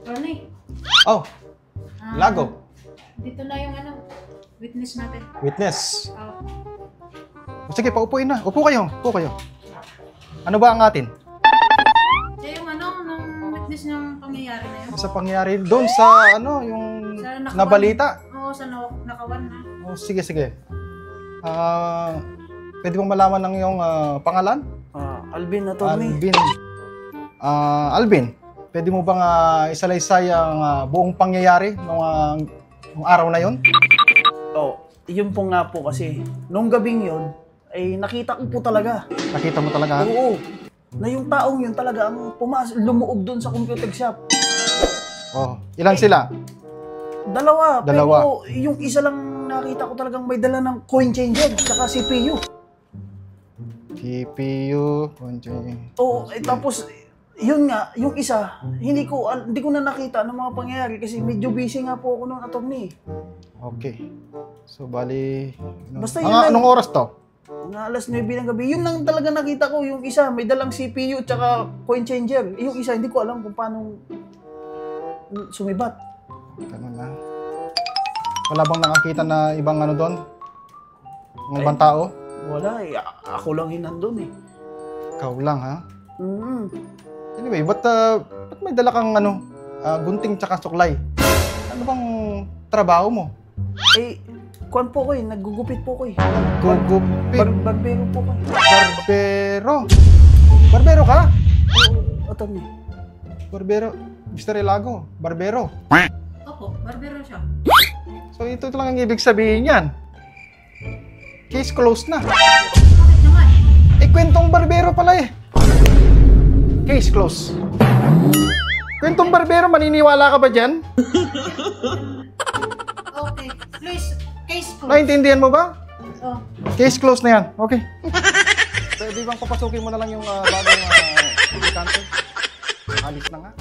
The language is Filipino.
Ronnie. Oh, Lago. Dito na yung witness natin. Witness. Oh. Sige, paupuin na. Upo kayo. Upo kayo. Ano ba ang atin? Siya yung nung witness ng pangyayari na yun. Sa pangyayari doon sa yung Sa nakawan. nabalita. Oo, sa nakawan na. Oh, sige, sige. Pwede mong malaman ng iyong pangalan? Alvin na to, Alvin. Alvin, pwede mo bang isalaysay ang buong pangyayari nung araw na yon? Oh, yun po nga po kasi. Nung gabing yun, ay nakita ko po talaga. Nakita mo talaga? Oo. Na yung taong yun talaga ang lumuob doon sa computer shop. Oh, ilan sila? Dalawa. Dalawa. Pero yung isa lang nakita ko talagang may dala ng coin changer tsaka CPU. CPU, Oo, tapos yun nga, yung isa, hindi ko na nakita ng mga pangyayari kasi medyo busy nga po ako noon, attorney. Okay. So, bali... Basta yun lang. Anong oras to? Mga alas 9 ng gabi. Yun lang talaga nakita ko. Yung isa, may dalang CPU tsaka coin changer. Yung isa, hindi ko alam kung paano sumibat. Ganun na. Wala bang nakakita na ibang doon? Mga ibang tao? Wala eh. Ako lang yun nandun eh. Ikaw lang, ha? Mm-hmm. Anyway, ba't may dala kang gunting tsaka suklay? Ano bang trabaho mo? Eh, kuwan po ko eh. Naggugupit po ko eh. Gugupit? Barbero po ko. Barbero? Barbero ka? Oo, attorney. Barbero? Mr. Ilago, barbero? Opo, barbero siya. So ito lang ang ibig sabihin yan. Case closed na. Bakit naman? Kwentong barbero pala eh. Case closed. Kwentong barbero, maniniwala ka ba dyan? Okay, please, case closed. Naintindihan mo ba? Oh. Case closed na yan. Okay. Pwede bang papasukin mo na lang yung bagong aplikante? Alis na nga.